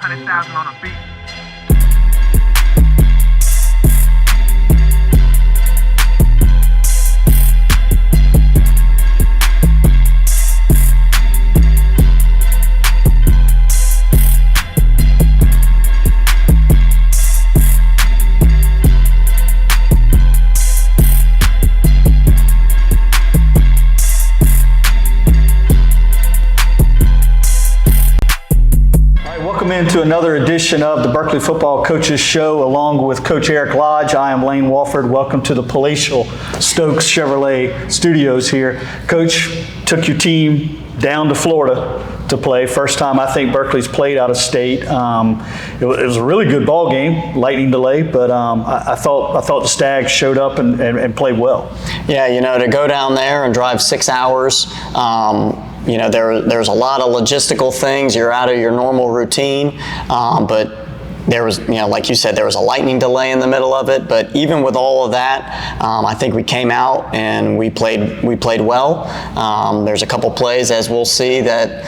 100,000 on a beat. Welcome into another edition of the Berkeley Football Coaches Show along with Coach Eric Lodge. I am Lane Walford. Welcome to the palatial Stokes Chevrolet studios here. Coach, took your team down to Florida to play. First time I think Berkeley's played out of state. It was a really good ball game, lightning delay, but I thought the Stags showed up and played well. Yeah, to go down there and drive 6 hours, there's a lot of logistical things. You're out of your normal routine, but there was, like you said, there was a lightning delay in the middle of it. But even with all of that, I think we came out and we played well. There's a couple plays, as we'll see, that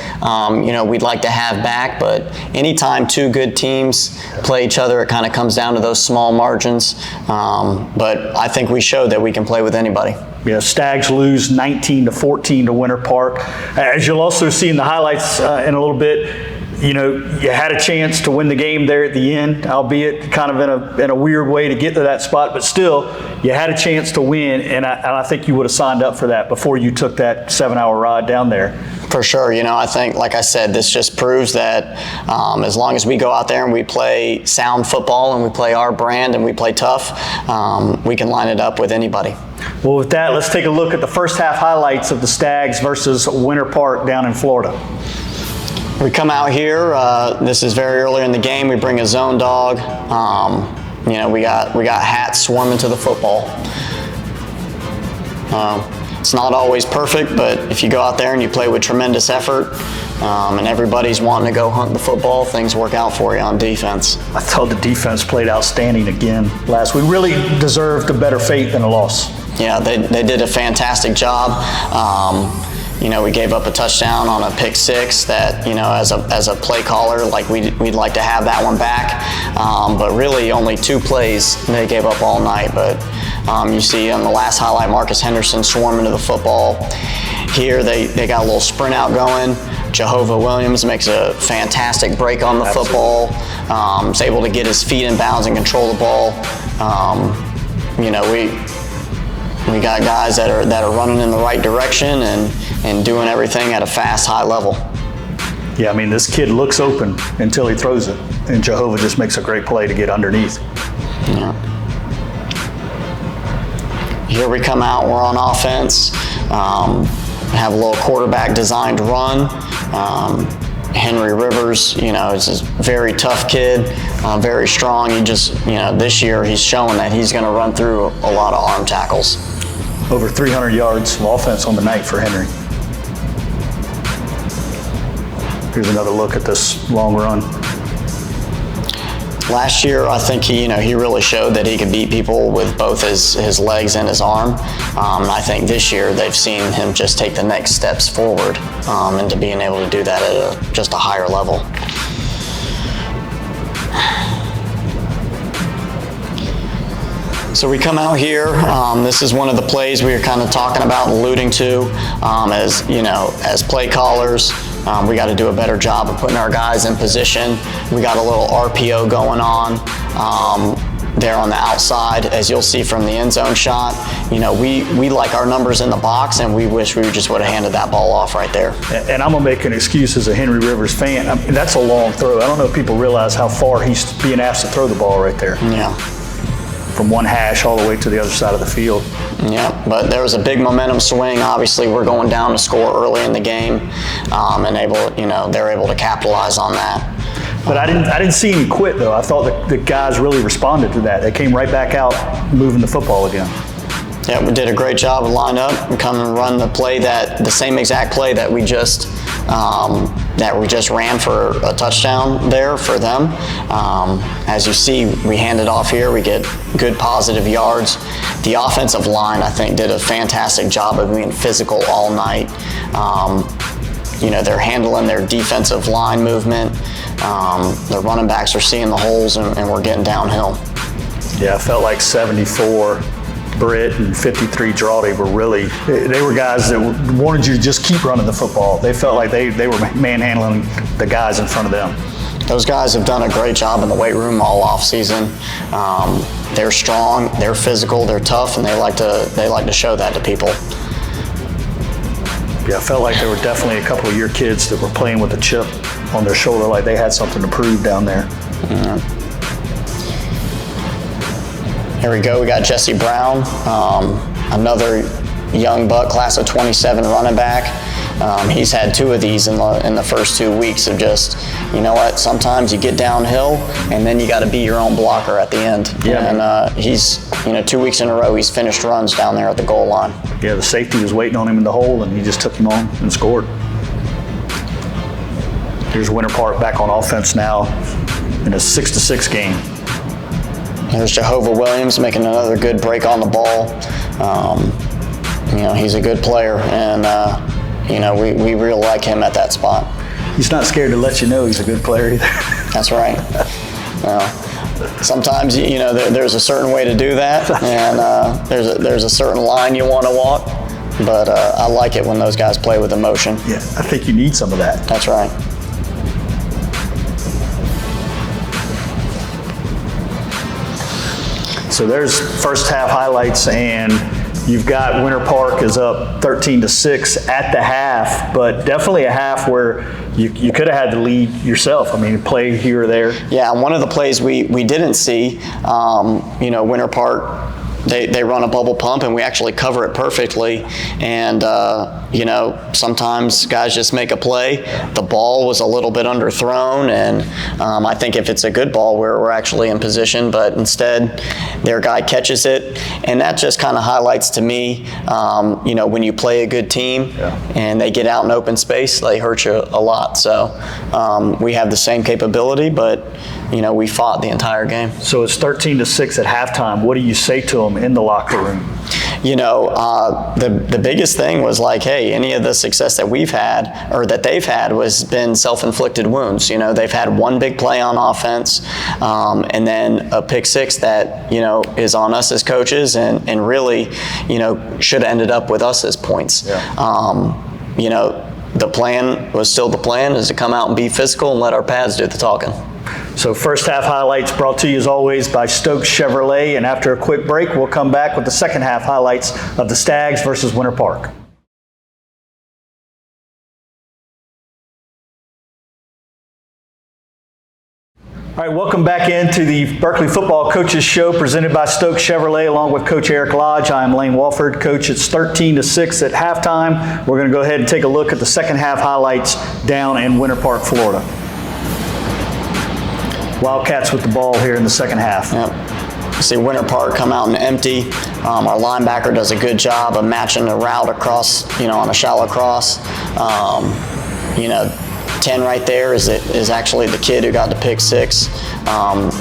we'd like to have back. But anytime two good teams play each other, it kind of comes down to those small margins. But I think we showed that we can play with anybody. Yeah, Stags lose 19-14 to Winter Park. As you'll also see in the highlights in a little bit, you had a chance to win the game there at the end, albeit kind of in a weird way to get to that spot, but still, you had a chance to win, and I think you would have signed up for that before you took that 7-hour ride down there. For sure. I think, like I said, this just proves that as long as we go out there and we play sound football and we play our brand and we play tough, we can line it up with anybody. Well, with that, let's take a look at the first half highlights of the Stags versus Winter Park down in Florida. We come out here, this is very early in the game, we bring a zone dog. We got hats swarming to the football. It's not always perfect, but if you go out there and you play with tremendous effort, and everybody's wanting to go hunt the football, things work out for you on defense. I thought the defense played outstanding again last week. Really deserved a better fate than a loss. Yeah, they did a fantastic job. We gave up a touchdown on a pick six that, as a play caller, like we'd like to have that one back. But really only 2 plays they gave up all night. But you see on the last highlight, Marcus Henderson swarming to the football. Here they got a little sprint out going. Jehovah Williams makes a fantastic break on the football. Is able to get his feet in bounds and control the ball. We got guys that are running in the right direction and doing everything at a fast, high level. Yeah, this kid looks open until he throws it, and Jehovah just makes a great play to get underneath. Yeah. Here we come out, we're on offense. Have a little quarterback designed run. Henry Rivers, is a very tough kid, very strong. He just, this year he's showing that he's going to run through a lot of arm tackles. Over 300 yards of offense on the night for Henry. Here's another look at this long run. Last year, I think he really showed that he could beat people with both his legs and his arm. And I think this year they've seen him just take the next steps forward into being able to do that at just a higher level. So we come out here, this is one of the plays we were kind of talking about, alluding to, as play callers. We got to do a better job of putting our guys in position. We got a little RPO going on there on the outside, as you'll see from the end zone shot. We like our numbers in the box, and we wish we just would have handed that ball off right there. And I'm going to make an excuse as a Henry Rivers fan. That's a long throw. I don't know if people realize how far he's being asked to throw the ball right there. Yeah. From one hash all the way to the other side of the field. Yeah, but there was a big momentum swing. Obviously, we're going down to score early in the game, and they're able to capitalize on that. But I didn't see him quit though. I thought the guys really responded to that. They came right back out, moving the football again. Yeah, we did a great job of line up and come and run the same exact play that we just ran for a touchdown there for them. As you see, we hand it off here. We get good positive yards. The offensive line, I think, did a fantastic job of being physical all night. They're handling their defensive line movement. The running backs are seeing the holes, and we're getting downhill. Yeah, I felt like 74 Britt and 53 Drawdy were really, they were guys that wanted you to just keep running the football. They felt like they were manhandling the guys in front of them. Those guys have done a great job in the weight room all off season. They're strong, they're physical, they're tough, and they like to show that to people. Yeah, I felt like there were definitely a couple of your kids that were playing with a chip on their shoulder, like they had something to prove down there. Yeah. Here we go. We got Jesse Brown, another young buck, class of 27 running back. He's had 2 of these in the first 2 weeks of just, you know what, sometimes you get downhill and then you got to be your own blocker at the end. Yeah. And he's, 2 weeks in a row, he's finished runs down there at the goal line. Yeah, the safety was waiting on him in the hole and he just took him on and scored. Here's Winter Park back on offense now in a 6-6 game. There's Jehovah Williams making another good break on the ball. He's a good player, and we really like him at that spot. He's not scared to let you know he's a good player either. That's right. Sometimes there's a certain way to do that, and there's a certain line you want to walk. But I like it when those guys play with emotion. Yeah, I think you need some of that. That's right. So there's first half highlights, and you've got Winter Park is up 13-6 at the half, but definitely a half where you could have had the lead yourself. I mean, play here or there. Yeah, one of the plays we didn't see, Winter Park, they run a bubble pump and we actually cover it perfectly. And, sometimes guys just make a play. The ball was a little bit underthrown, and I think if it's a good ball, we're actually in position, but instead their guy catches it. And that just kind of highlights to me, when you play a good team and they get out in open space, they hurt you a lot. So we have the same capability, but we fought the entire game. So it's 13-6 at halftime. What do you say to them in the locker room? The biggest thing was like, hey, any of the success that we've had or that they've had was been self-inflicted wounds. They've had one big play on offense, and then a pick six that, is on us as coaches and really, should have ended up with us as points. Yeah. The plan was still the plan, is to come out and be physical and let our pads do the talking. So first half highlights brought to you as always by Stokes Chevrolet, and after a quick break, we'll come back with the second half highlights of the Stags versus Winter Park. All right, welcome back into the Berkeley Football Coaches Show presented by Stokes Chevrolet along with Coach Eric Lodge. I am Lane Walford. Coach, it's 13-6 at halftime. We're going to go ahead and take a look at the second half highlights down in Winter Park, Florida. Wildcats with the ball here in the second half. Yep. See Winter Park come out and empty. Our linebacker does a good job of matching the route across, on a shallow cross. 10 right there is actually the kid who got the pick six.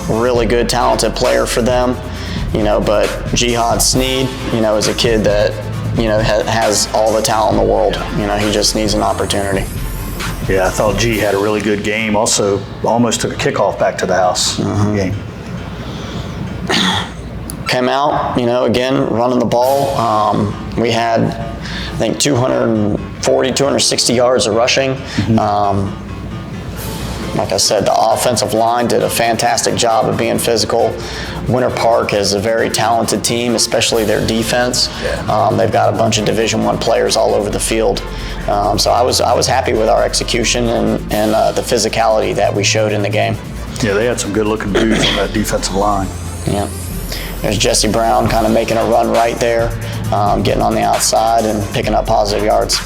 Really good, talented player for them. But Jihad Sneed, is a kid that, has all the talent in the world. He just needs an opportunity. Yeah, I thought G had a really good game. Also, almost took a kickoff back to the house game. Came out, again, running the ball. We had, I think, 240, 260 yards of rushing. Like I said, the offensive line did a fantastic job of being physical. Winter Park is a very talented team, especially their defense. They've got a bunch of Division I players all over the field. So I was happy with our execution and the physicality that we showed in the game. Yeah, they had some good-looking dudes on that defensive line. Yeah. There's Jesse Brown kind of making a run right there, getting on the outside and picking up positive yards.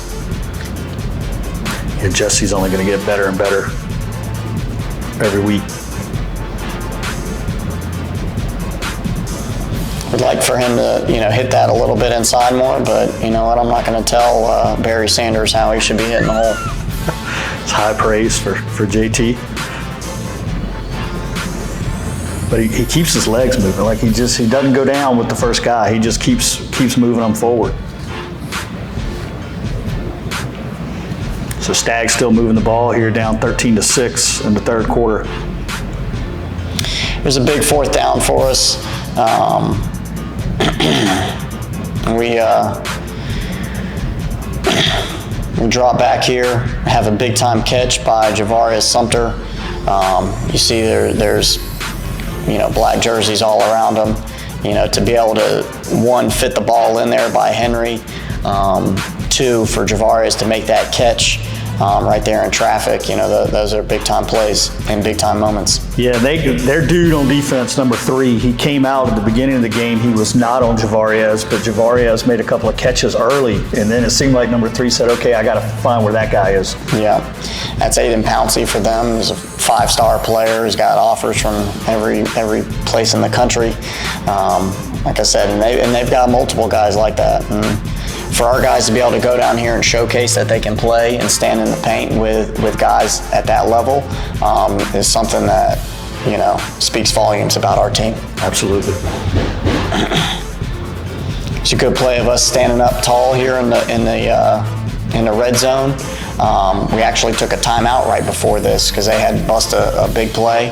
Yeah, Jesse's only going to get better and better every week. We'd like for him to, hit that a little bit inside more, but you know what? I'm not going to tell Barry Sanders how he should be hitting the hole. It's high praise for JT. But he keeps his legs moving. Like he doesn't go down with the first guy. He just keeps moving them forward. So Stag's still moving the ball here, down 13-6 in the third quarter. It was a big fourth down for us. We drop back here, have a big time catch by Javarius Sumter. You see there's black jerseys all around him. To be able to, one, fit the ball in there by Henry, two, for Javarius to make that catch right there in traffic. Those are big time plays and big time moments. Yeah, their dude on defense, number 3, he came out at the beginning of the game. He was not on Javarius, but Javarius made a couple of catches early, and then it seemed like number 3 said, okay, I got to find where that guy is. Yeah, that's Aiden Pouncey for them. He's a 5-star player. He's got offers from every place in the country. Like I said, and they've got multiple guys like that. And for our guys to be able to go down here and showcase that they can play and stand in the paint with guys at that level is something that speaks volumes about our team. Absolutely. It's a good play of us standing up tall here in the red zone. We actually took a timeout right before this because they had bust a big play.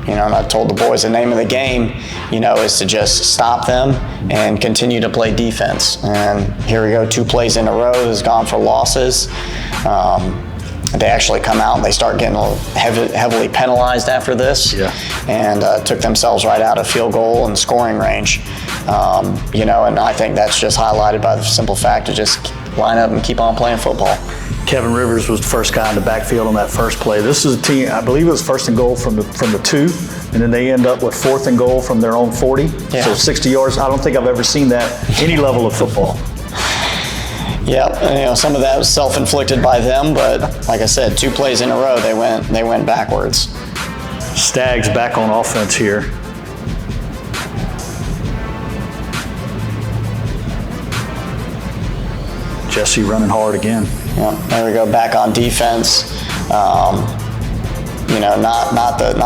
And I told the boys the name of the game, is to just stop them and continue to play defense. And here we go, 2 plays in a row has gone for losses. They actually come out and they start getting heavily penalized after this, and took themselves right out of field goal and scoring range. And I think that's just highlighted by the simple fact to just line up and keep on playing football. Kevin Rivers was the first guy in the backfield on that first play. This is a team, I believe it was first and goal from the 2, and then they end up with 4th and goal from their own 40. Yeah. So 60 yards. I don't think I've ever seen that any level of football. Yeah, some of that was self-inflicted by them, but like I said, 2 plays in a row, they went backwards. Stags back on offense here. Jesse running hard again. Yeah, there we go, back on defense. Not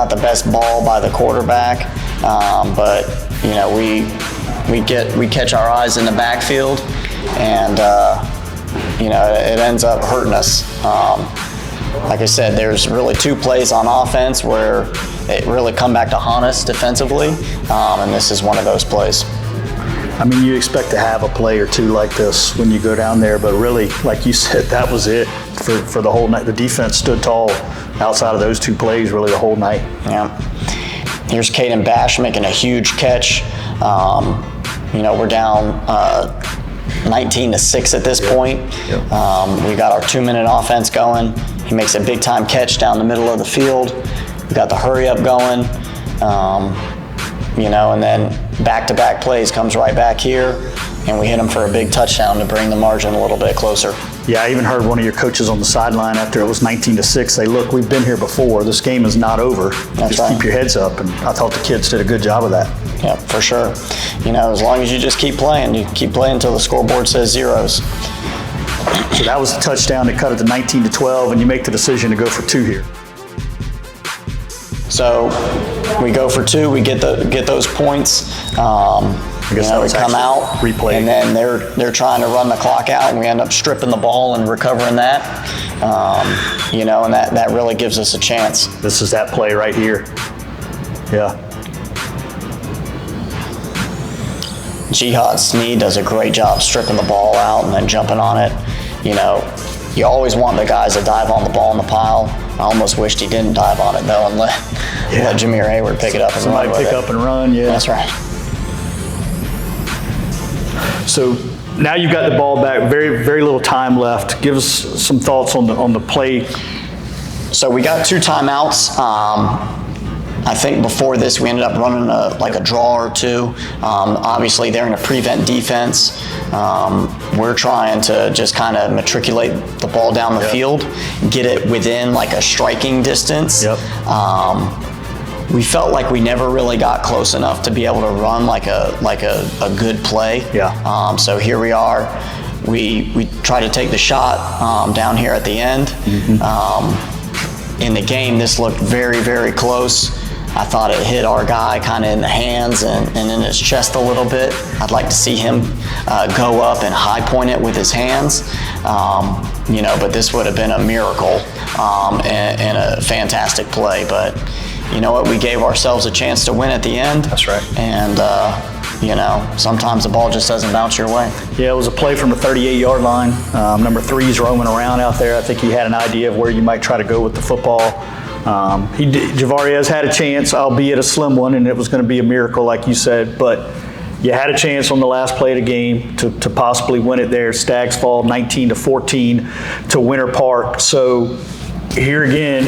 the best ball by the quarterback, but we catch our eyes in the backfield, and it ends up hurting us. Like I said, there's really 2 plays on offense where it really come back to haunt us defensively, and this is one of those plays. I mean, you expect to have a play or 2 like this when you go down there, but really, like you said, that was it for the whole night. The defense stood tall outside of those 2 plays really the whole night. Yeah. Here's Caden Bash making a huge catch. We're down 19-6 at this point. Yep. We got our 2-minute offense going. He makes a big time catch down the middle of the field. We got the hurry up going. And then back-to-back plays comes right back here, and we hit him for a big touchdown to bring the margin a little bit closer. Yeah, I even heard one of your coaches on the sideline after it was 19-6 say, look, we've been here before. This game is not over. That's just right. Keep your heads up, and I thought the kids did a good job of that. Yeah, for sure. As long as you just keep playing, you keep playing until the scoreboard says zeros. So that was the touchdown that cut it to 19-12, and you make the decision to go for 2 here. So we go for 2, we get those points. I guess that was we come out, replay. and then they're trying to run the clock out, and we end up stripping the ball and recovering that. And that really gives us a chance. This is that play right here. Yeah. Jihad Sneed does a great job stripping the ball out and then jumping on it. You always want the guys to dive on the ball in the pile. I almost wished he didn't dive on it though and let Jameer Hayward pick it up and Somebody run with pick it. up and run, yeah. That's right. So now you've got the ball back, very, very little time left. Give us some thoughts on the play. So we got 2 timeouts. I think before this we ended up running a draw or 2. Obviously they're in a prevent defense. We're trying to just kind of matriculate the ball down the field, get it within like a striking distance. Yep. We felt like we never really got close enough to be able to run like a good play. Yeah. So here we are. We try to take the shot down here at the end. In the game, this looked very, very close. I thought it hit our guy kind of in the hands and in his chest a little bit. I'd like to see him go up and high point it with his hands. But this would have been a miracle and a fantastic play. But you know what? We gave ourselves a chance to win at the end. That's right. And sometimes the ball just doesn't bounce your way. Yeah, it was a play from the 38-yard line. Number 3's roaming around out there. I think he had an idea of where you might try to go with the football. Javariez had a chance, albeit a slim one, and it was going to be a miracle, like you said. But you had a chance on the last play of the game to possibly win it there. Stags fall 19-14 to Winter Park. So here again,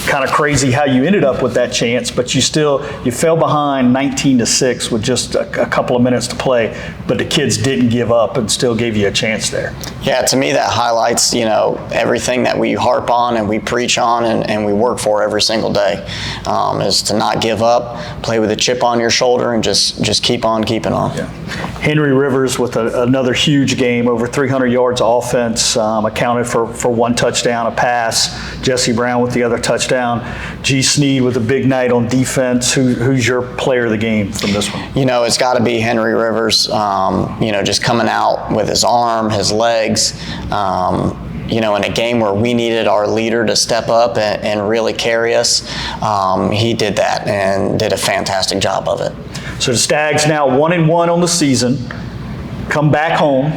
kind of crazy how you ended up with that chance, but you fell behind 19-6 with just a couple of minutes to play, but the kids didn't give up and still gave you a chance there. Yeah, to me that highlights, everything that we harp on and we preach on and we work for every single day, is to not give up, play with a chip on your shoulder, and just keep on keeping on. Yeah. Henry Rivers with another huge game, over 300 yards of offense, accounted for one touchdown, a pass. Jesse Brown with the other touchdown. G. Sneed with a big night on defense. Who's your player of the game from this one? It's got to be Henry Rivers. Just coming out with his arm, his legs. In a game where we needed our leader to step up and really carry us, he did that and did a fantastic job of it. So the Stags now 1-1 on the season, come back home.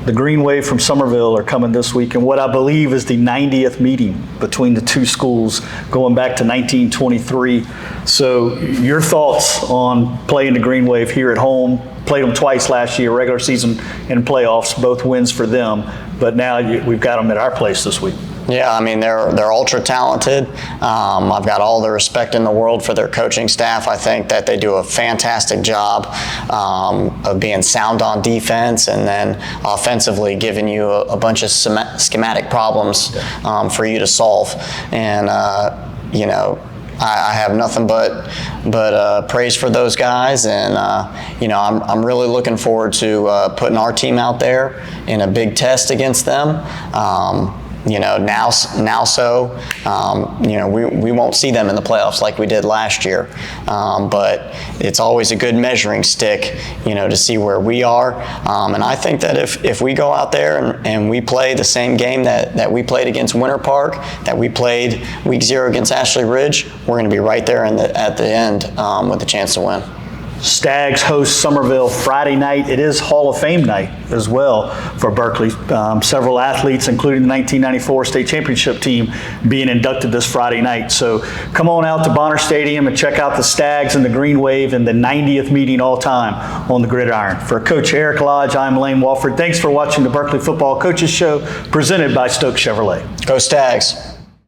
The Green Wave from Somerville are coming this week, and what I believe is the 90th meeting between the two schools going back to 1923. So your thoughts on playing the Green Wave here at home? Played them twice last year, regular season and playoffs, both wins for them. But now we've got them at our place this week. Yeah, they're ultra talented. I've got all the respect in the world for their coaching staff. I think that they do a fantastic job of being sound on defense and then offensively giving you a bunch of schematic problems for you to solve. And I have nothing but praise for those guys, and I'm really looking forward to putting our team out there in a big test against them. We won't see them in the playoffs like we did last year, but it's always a good measuring stick, to see where we are. And I think that if we go out there and we play the same game that we played against Winter Park, that we played week 0 against Ashley Ridge, we're going to be right there at the end with a chance to win. Stags host Somerville Friday night. It is Hall of Fame night as well for Berkeley. Several athletes, including the 1994 state championship team, being inducted this Friday night. So come on out to Bonner Stadium and check out the Stags and the Green Wave in the 90th meeting all time on the Gridiron. For Coach Eric Lodge, I'm Lane Walford. Thanks for watching the Berkeley Football Coaches Show presented by Stokes Chevrolet. Go Stags.